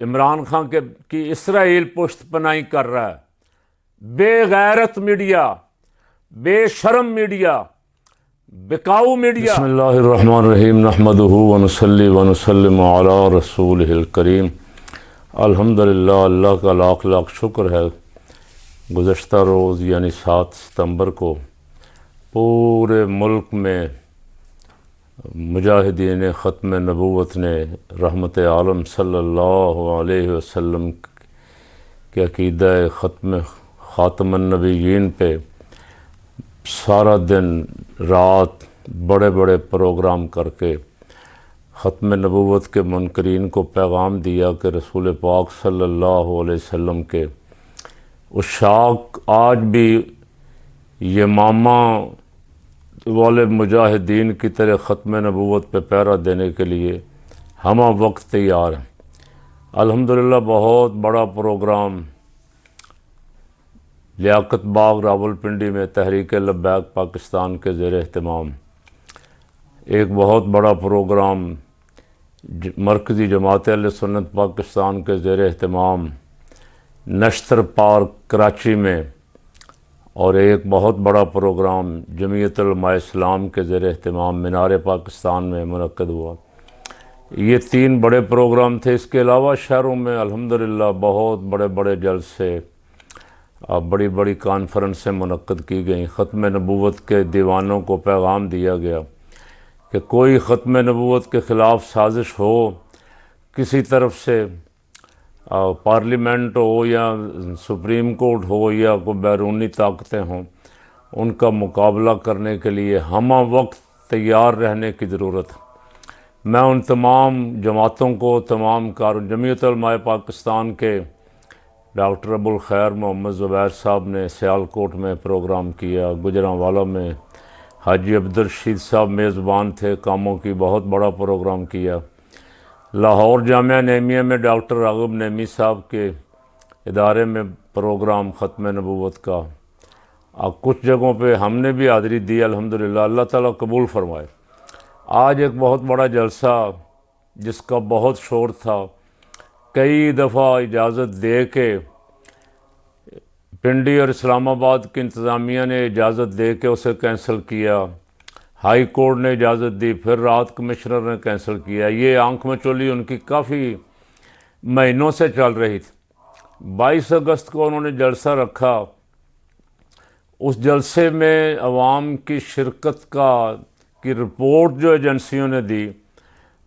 عمران خان کی اسرائیل پشت پناہی کر رہا ہے، بے غیرت میڈیا، بے شرم میڈیا، بکاؤ میڈیا۔ بسم اللہ الرحمن الرحیم، نحمدہ ونصلی ونسلم علی رسولہ الکریم۔ الحمدللہ، اللہ کا لاکھ لاکھ شکر ہے، گزشتہ روز یعنی 7 ستمبر کو پورے ملک میں مجاہدین ختم نبوت نے رحمت عالم صلی اللہ علیہ وسلم کے عقیدہ خاتم النبیین پہ سارا دن رات بڑے بڑے پروگرام کر کے ختم نبوت کے منکرین کو پیغام دیا کہ رسول پاک صلی اللہ علیہ وسلم کے عشاق آج بھی یمامہ والے مجاہدین کی طرح ختم نبوت پہ پہرا دینے کے لیے ہمہ وقت تیار ہیں۔ الحمدللہ بہت بڑا پروگرام لیاقت باغ راولپنڈی میں تحریک لبیک پاکستان کے زیر اہتمام، ایک بہت بڑا پروگرام مرکزی جماعت اہل سنت پاکستان کے زیر اہتمام نشتر پارک کراچی میں، اور ایک بہت بڑا پروگرام جمعیت علماء اسلام کے زیر اہتمام مینار پاکستان میں منعقد ہوا۔ یہ 3 بڑے پروگرام تھے۔ اس کے علاوہ شہروں میں الحمدللہ بہت بڑے بڑے جلسے، بڑی بڑی کانفرنسیں منعقد کی گئیں۔ ختم نبوت کے دیوانوں کو پیغام دیا گیا کہ کوئی ختم نبوت کے خلاف سازش ہو، کسی طرف سے پارلیمنٹ ہو یا سپریم کورٹ ہو یا کوئی بیرونی طاقتیں ہوں، ان کا مقابلہ کرنے کے لیے ہمہ وقت تیار رہنے کی ضرورت ہے۔ میں ان تمام جماعتوں کو، تمام جمعیت علماء پاکستان کے ڈاکٹر ابوالخیر محمد زبیر صاحب نے سیالکوٹ میں پروگرام کیا، گجرانوالہ میں حاجی عبدالرشید صاحب میزبان تھے، کاموں کی بہت بڑا پروگرام کیا۔ لاہور جامعہ نعیمیہ میں ڈاکٹر راغب نعیمی صاحب کے ادارے میں پروگرام ختم نبوت کا، کچھ جگہوں پہ ہم نے بھی حاضری دی الحمدللہ، اللہ تعالیٰ قبول فرمائے۔ آج ایک بہت بڑا جلسہ جس کا بہت شور تھا، کئی دفعہ اجازت دے کے پنڈی اور اسلام آباد کی انتظامیہ نے اجازت دے کے اسے کینسل کیا، ہائی کورٹ نے اجازت دی، پھر رات کمشنر نے کینسل کیا۔ یہ آنکھ میں چولی ان کی کافی مہینوں سے چل رہی تھی۔ 22 اگست کو انہوں نے جلسہ رکھا۔ اس جلسے میں عوام کی شرکت کی رپورٹ جو ایجنسیوں نے دی،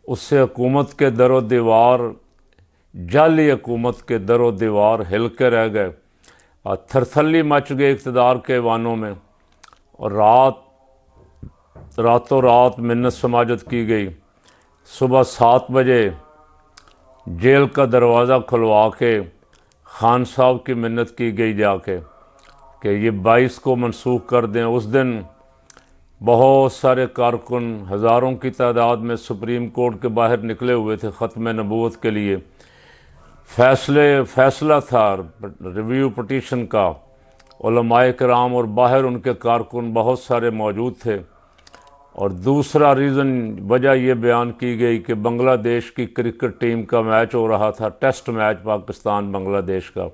اس سے حکومت کے در و دیوار، جعلی حکومت کے در و دیوار ہل کے رہ گئے، تھرتھلی مچ گئے اقتدار کے ایوانوں میں، اور راتوں رات منت سماجت کی گئی۔ صبح 7 بجے جیل کا دروازہ کھلوا کے خان صاحب کی منت کی گئی جا کے کہ یہ 22 کو منسوخ کر دیں۔ اس دن بہت سارے کارکن ہزاروں کی تعداد میں سپریم کورٹ کے باہر نکلے ہوئے تھے ختم نبوت کے لیے۔ فیصلہ تھا ریویو پٹیشن کا، علماء کرام اور باہر ان کے کارکن بہت سارے موجود تھے۔ اور دوسرا وجہ یہ بیان کی گئی کہ بنگلہ دیش کی کرکٹ ٹیم کا میچ ہو رہا تھا، ٹیسٹ میچ پاکستان بنگلہ دیش کا۔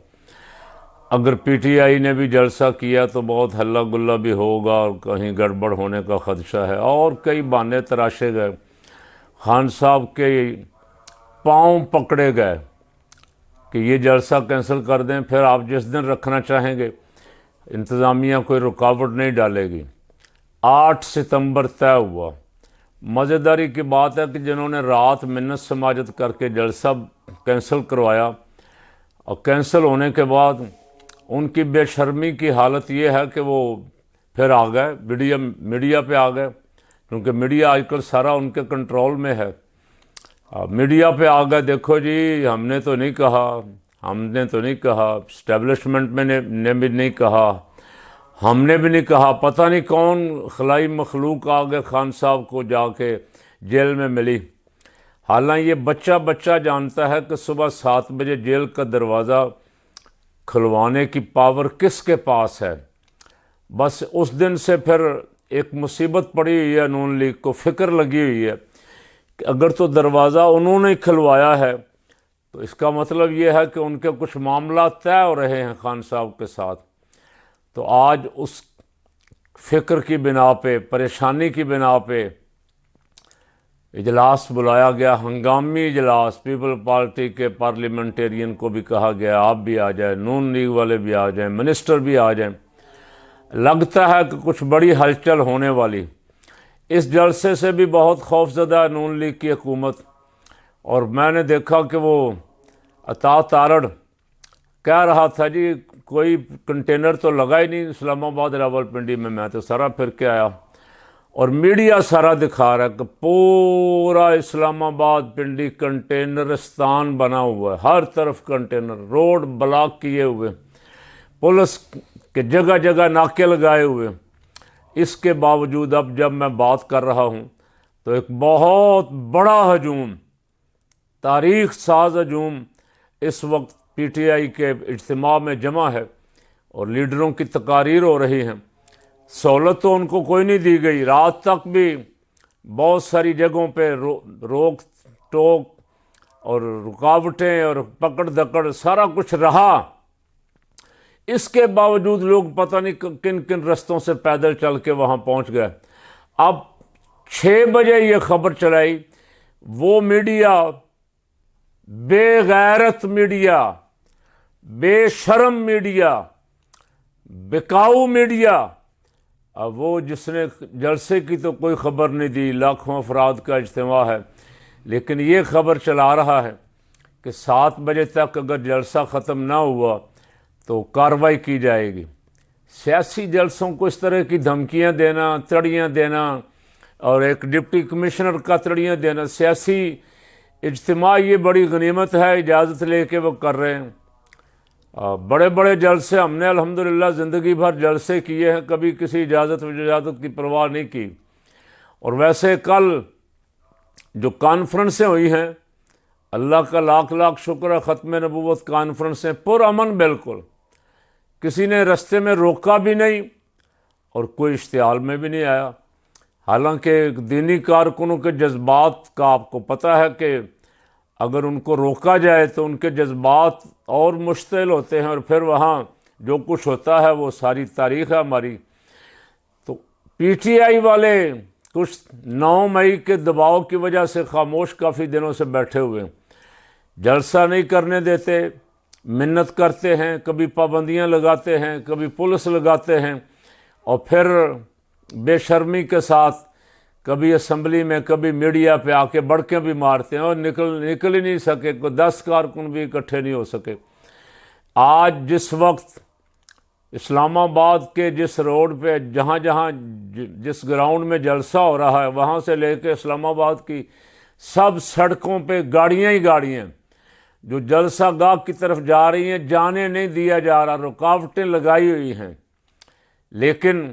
اگر پی ٹی آئی نے بھی جلسہ کیا تو بہت ہلہ گلہ بھی ہوگا اور کہیں گڑبڑ ہونے کا خدشہ ہے، اور کئی بہانے تراشے گئے۔ خان صاحب کے پاؤں پکڑے گئے کہ یہ جلسہ کینسل کر دیں، پھر آپ جس دن رکھنا چاہیں گے انتظامیہ کوئی رکاوٹ نہیں ڈالے گی۔ 8 ستمبر طے ہوا۔ مزیداری کی بات ہے کہ جنہوں نے رات منت سماجت کر کے جلسہ کینسل کروایا، اور کینسل ہونے کے بعد ان کی بے شرمی کی حالت یہ ہے کہ وہ پھر آ گئے میڈیا پہ آ گئے، کیونکہ میڈیا آج کل سارا ان کے کنٹرول میں ہے۔ میڈیا پہ آ گئے، دیکھو جی ہم نے تو نہیں کہا، اسٹیبلشمنٹ نے بھی نہیں کہا، ہم نے بھی نہیں کہا، پتہ نہیں کون خلائی مخلوق آگے خان صاحب کو جا کے جیل میں ملی۔ حالانکہ یہ بچہ جانتا ہے کہ صبح 7 بجے جیل کا دروازہ کھلوانے کی پاور کس کے پاس ہے۔ بس اس دن سے پھر ایک مصیبت پڑی ہوئی ہے، نون لیگ کو فکر لگی ہوئی ہے کہ اگر تو دروازہ انہوں نے کھلوایا ہے تو اس کا مطلب یہ ہے کہ ان کے کچھ معاملات طے ہو رہے ہیں خان صاحب کے ساتھ۔ تو آج اس فکر کی بنا پہ، پریشانی کی بنا پہ اجلاس بلایا گیا، ہنگامی اجلاس۔ پیپل پارٹی کے پارلیمنٹیرین کو بھی کہا گیا آپ بھی آ جائیں، نون لیگ والے بھی آ جائیں، منسٹر بھی آ جائیں۔ لگتا ہے کہ کچھ بڑی ہلچل ہونے والی۔ اس جلسے سے بھی بہت خوف زدہ ہے نون لیگ کی حکومت، اور میں نے دیکھا کہ وہ عطا تارڑ کہہ رہا تھا جی کوئی کنٹینر تو لگا ہی نہیں اسلام آباد راولپنڈی میں تو سارا پھر کے آیا، اور میڈیا سارا دکھا رہا ہے کہ پورا اسلام آباد پنڈی کنٹینرستان بنا ہوا ہے، ہر طرف کنٹینر، روڈ بلاک کیے ہوئے، پولیس کے جگہ جگہ ناکے لگائے ہوئے۔ اس کے باوجود اب جب میں بات کر رہا ہوں تو ایک بہت بڑا ہجوم، تاریخ ساز ہجوم اس وقت پی ٹی آئی کے اجتماع میں جمع ہے، اور لیڈروں کی تقاریر ہو رہی ہیں۔ سہولت تو ان کو کوئی نہیں دی گئی، رات تک بھی بہت ساری جگہوں پہ روک ٹوک اور رکاوٹیں اور پکڑ دکڑ سارا کچھ رہا۔ اس کے باوجود لوگ پتہ نہیں کن کن رستوں سے پیدل چل کے وہاں پہنچ گئے۔ اب 6 بجے یہ خبر چلائی، وہ میڈیا، بے غیرت میڈیا، بے شرم میڈیا، بکاؤ میڈیا، اب وہ جس نے جلسے کی تو کوئی خبر نہیں دی، لاکھوں افراد کا اجتماع ہے، لیکن یہ خبر چلا رہا ہے کہ 7 بجے تک اگر جلسہ ختم نہ ہوا تو کارروائی کی جائے گی۔ سیاسی جلسوں کو اس طرح کی دھمکیاں دینا، تڑیاں دینا، اور ایک ڈپٹی کمشنر کا تڑیاں دینا، سیاسی اجتماع یہ بڑی غنیمت ہے، اجازت لے کے وہ کر رہے ہیں۔ بڑے بڑے جلسے ہم نے الحمدللہ زندگی بھر جلسے کیے ہیں، کبھی کسی اجازت کی پرواہ نہیں کی۔ اور ویسے کل جو کانفرنسیں ہوئی ہیں، اللہ کا لاکھ لاکھ شکر ہے، ختم نبوت کانفرنسیں پرامن، بالکل کسی نے رستے میں روکا بھی نہیں اور کوئی اشتعال میں بھی نہیں آیا۔ حالانکہ دینی کارکنوں کے جذبات کا آپ کو پتہ ہے کہ اگر ان کو روکا جائے تو ان کے جذبات اور مشتعل ہوتے ہیں، اور پھر وہاں جو کچھ ہوتا ہے وہ ساری تاریخ ہے ہماری۔ تو پی ٹی آئی والے کچھ 9 مئی کے دباؤ کی وجہ سے خاموش کافی دنوں سے بیٹھے ہوئے ہیں، جلسہ نہیں کرنے دیتے، منت کرتے ہیں، کبھی پابندیاں لگاتے ہیں، کبھی پولیس لگاتے ہیں، اور پھر بے شرمی کے ساتھ کبھی اسمبلی میں کبھی میڈیا پہ آ کے بڑکیں بھی مارتے ہیں، اور نکل ہی نہیں سکے، کوئی 10 کارکن بھی اکٹھے نہیں ہو سکے۔ آج جس وقت اسلام آباد کے جس روڈ پہ جہاں جس گراؤنڈ میں جلسہ ہو رہا ہے، وہاں سے لے کے اسلام آباد کی سب سڑکوں پہ گاڑیاں ہی گاڑیاں جو جلسہ گاہ کی طرف جا رہی ہیں، جانے نہیں دیا جا رہا، رکاوٹیں لگائی ہوئی ہیں۔ لیکن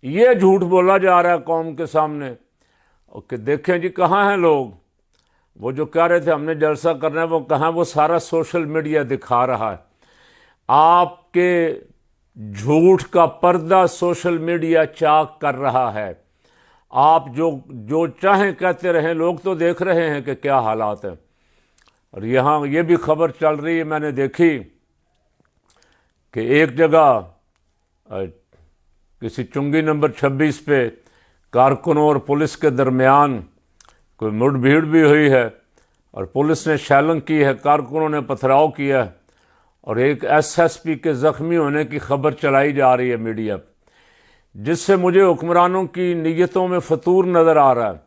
یہ جھوٹ بولا جا رہا ہے قوم کے سامنے کہ دیکھیں جی کہاں ہیں لوگ، وہ جو کہہ رہے تھے ہم نے جلسہ کرنا ہے وہ کہاں، وہ سارا سوشل میڈیا دکھا رہا ہے۔ آپ کے جھوٹ کا پردہ سوشل میڈیا چاک کر رہا ہے۔ آپ جو چاہیں کہتے رہیں، لوگ تو دیکھ رہے ہیں کہ کیا حالات ہیں۔ اور یہاں یہ بھی خبر چل رہی ہے، میں نے دیکھی کہ ایک جگہ کسی چنگی نمبر 26 پہ کارکنوں اور پولیس کے درمیان کوئی مڑ بھیڑ بھی ہوئی ہے، اور پولیس نے شیلنگ کی ہے، کارکنوں نے پتھراؤ کیا ہے، اور ایک ایس پی کے زخمی ہونے کی خبر چلائی جا رہی ہے میڈیا پہ، جس سے مجھے حکمرانوں کی نیتوں میں فطور نظر آ رہا ہے۔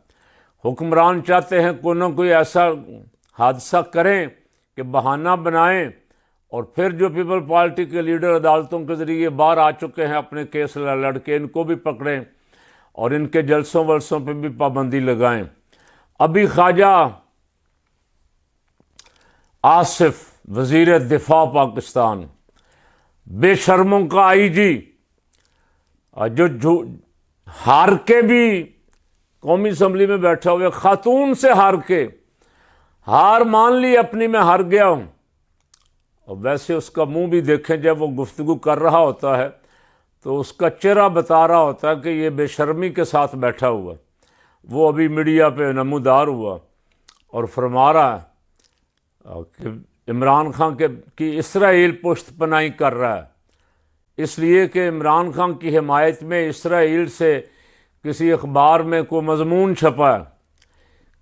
حکمران چاہتے ہیں کوئی نہ کوئی ایسا حادثہ کریں کہ بہانہ بنائیں، اور پھر جو پیپل پارٹی کے لیڈر عدالتوں کے ذریعے باہر آ چکے ہیں اپنے کیس لڑ کے، ان کو بھی پکڑیں اور ان کے جلسوں ولسوں پہ بھی پابندی لگائیں۔ ابھی خواجہ آصف وزیر دفاع پاکستان، بے شرموں کا آئی جی، جو ہار کے بھی قومی اسمبلی میں بیٹھا ہوئے، خاتون سے ہار مان لی اپنی، میں ہار گیا ہوں۔ اور ویسے اس کا منہ بھی دیکھیں، جب وہ گفتگو کر رہا ہوتا ہے تو اس کا چہرہ بتا رہا ہوتا ہے کہ یہ بے شرمی کے ساتھ بیٹھا ہوا، وہ ابھی میڈیا پہ نمودار ہوا اور فرما رہا ہے کہ عمران خان کی اسرائیل پشت پناہی کر رہا ہے، اس لیے کہ عمران خان کی حمایت میں اسرائیل سے کسی اخبار میں کوئی مضمون چھپا ہے۔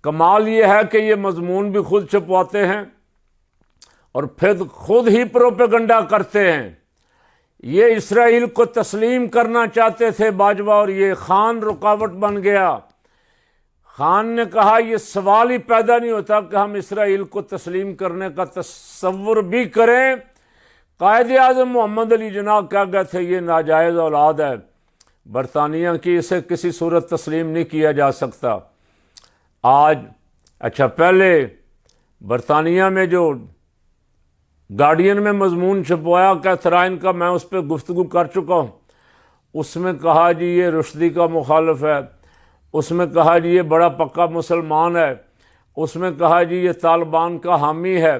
کمال یہ ہے کہ یہ مضمون بھی خود چھپواتے ہیں اور پھر خود ہی پروپیگنڈا کرتے ہیں۔ یہ اسرائیل کو تسلیم کرنا چاہتے تھے باجوہ، اور یہ خان رکاوٹ بن گیا۔ خان نے کہا یہ سوال ہی پیدا نہیں ہوتا کہ ہم اسرائیل کو تسلیم کرنے کا تصور بھی کریں۔ قائد اعظم محمد علی جناح کہہ گئے تھے یہ ناجائز اولاد ہے برطانیہ کی، اسے کسی صورت تسلیم نہیں کیا جا سکتا۔ آج پہلے برطانیہ میں جو گارڈین میں مضمون چھپوایا کیتھرائن کا، میں اس پہ گفتگو کر چکا ہوں۔ اس میں کہا جی یہ رشدی کا مخالف ہے، اس میں کہا جی یہ بڑا پکا مسلمان ہے، اس میں کہا جی یہ طالبان کا حامی ہے،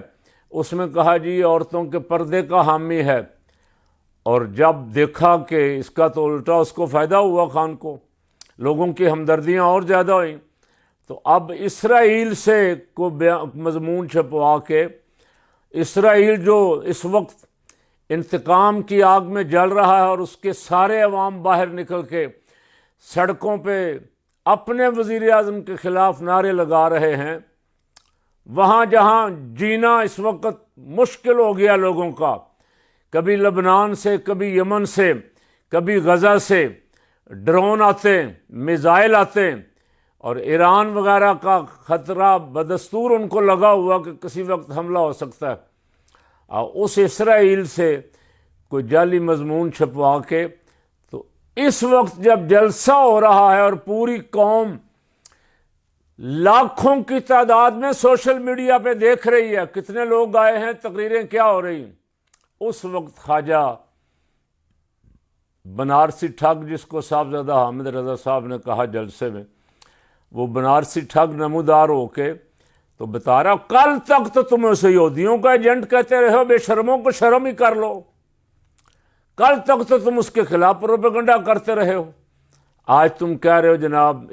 اس میں کہا جی یہ عورتوں کے پردے کا حامی ہے۔ اور جب دیکھا کہ اس کا تو الٹا اس کو فائدہ ہوا، خان کو لوگوں کی ہمدردیاں اور زیادہ ہوئیں، تو اب اسرائیل سے کو مضمون چھپوا کے اسرائیل جو اس وقت انتقام کی آگ میں جل رہا ہے اور اس کے سارے عوام باہر نکل کے سڑکوں پہ اپنے وزیر اعظم کے خلاف نعرے لگا رہے ہیں، وہاں جہاں جینا اس وقت مشکل ہو گیا لوگوں کا، کبھی لبنان سے، کبھی یمن سے، کبھی غزہ سے ڈرون آتے ہیں، میزائل آتے ہیں، اور ایران وغیرہ کا خطرہ بدستور ان کو لگا ہوا کہ کسی وقت حملہ ہو سکتا ہے۔ اس اسرائیل سے کوئی جعلی مضمون چھپوا کے، تو اس وقت جب جلسہ ہو رہا ہے اور پوری قوم لاکھوں کی تعداد میں سوشل میڈیا پہ دیکھ رہی ہے کتنے لوگ آئے ہیں، تقریریں کیا ہو رہی ہیں، اس وقت خواجہ بنارسی ٹھگ، جس کو صاحبزادہ حامد رضا صاحب نے کہا جلسے میں، وہ بنارسی ٹھگ نمودار ہو کے تو بتا رہا کل تک تو تم اسے یہودیوں کا ایجنٹ کہتے رہے ہو، بے شرموں کو شرم ہی کر لو، کل تک تو تم اس کے خلاف پروپیگنڈا کرتے رہے ہو، آج تم کہہ رہے ہو جناب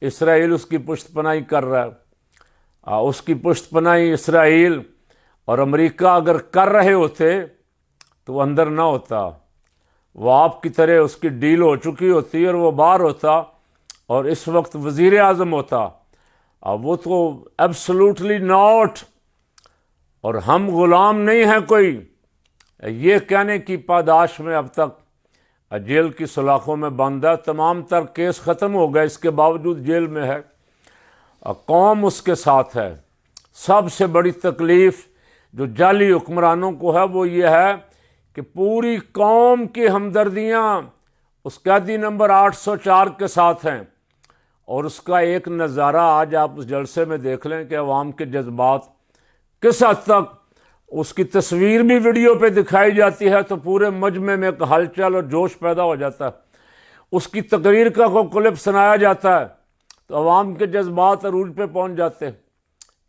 اسرائیل اس کی پشت پناہی کر رہا ہے۔ اس کی پشت پناہی اسرائیل اور امریکہ اگر کر رہے ہوتے تو وہ اندر نہ ہوتا، وہ آپ کی طرح اس کی ڈیل ہو چکی ہوتی اور وہ باہر ہوتا اور اس وقت وزیر اعظم ہوتا۔ وہ تو ایبسلوٹلی ناٹ، اور ہم غلام نہیں ہیں کوئی، یہ کہنے کی پاداش میں اب تک جیل کی سلاخوں میں بند ہے، تمام تر کیس ختم ہو گئے، اس کے باوجود جیل میں ہے، قوم اس کے ساتھ ہے۔ سب سے بڑی تکلیف جو جعلی حکمرانوں کو ہے وہ یہ ہے کہ پوری قوم کی ہمدردیاں اس قیدی نمبر 804 کے ساتھ ہیں، اور اس کا ایک نظارہ آج آپ اس جلسے میں دیکھ لیں کہ عوام کے جذبات کس حد تک، اس کی تصویر بھی ویڈیو پہ دکھائی جاتی ہے تو پورے مجمع میں ایک ہلچل اور جوش پیدا ہو جاتا ہے، اس کی تقریر کا کوئی کلپ سنایا جاتا ہے تو عوام کے جذبات عروج پہ پہنچ جاتے ہیں۔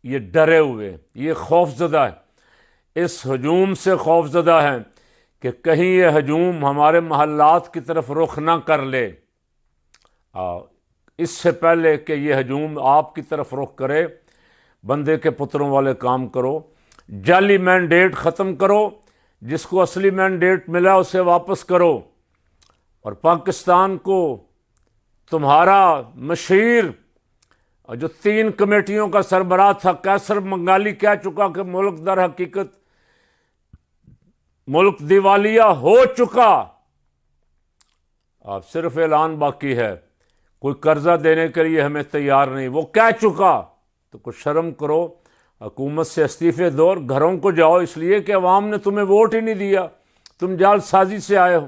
یہ ڈرے ہوئے، یہ خوف زدہ ہے، اس ہجوم سے خوف زدہ ہیں کہ کہیں یہ ہجوم ہمارے محلات کی طرف رخ نہ کر لے۔ اس سے پہلے کہ یہ ہجوم آپ کی طرف رخ کرے، بندے کے پتروں والے کام کرو، جعلی مینڈیٹ ختم کرو، جس کو اصلی مینڈیٹ ملا اسے واپس کرو، اور پاکستان کو تمہارا مشیر اور جو 3 کمیٹیوں کا سربراہ تھا قیصر منگالی کہہ چکا کہ ملک در حقیقت ملک دیوالیہ ہو چکا، اب صرف اعلان باقی ہے، کوئی قرضہ دینے کے لیے ہمیں تیار نہیں، وہ کہہ چکا، تو کچھ شرم کرو، حکومت سے استعفے دو اور گھروں کو جاؤ، اس لیے کہ عوام نے تمہیں ووٹ ہی نہیں دیا، تم جعل سازی سے آئے ہو۔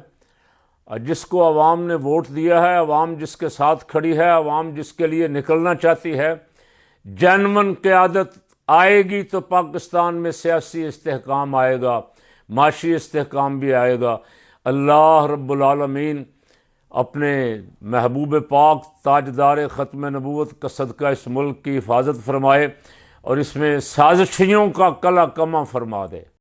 اور جس کو عوام نے ووٹ دیا ہے، عوام جس کے ساتھ کھڑی ہے، عوام جس کے لیے نکلنا چاہتی ہے، جینون قیادت آئے گی تو پاکستان میں سیاسی استحکام آئے گا، معاشی استحکام بھی آئے گا۔ اللہ رب العالمین اپنے محبوب پاک تاجدار ختم نبوت کا صدقہ اس ملک کی حفاظت فرمائے اور اس میں سازشیوں کا کلا کما فرما دے۔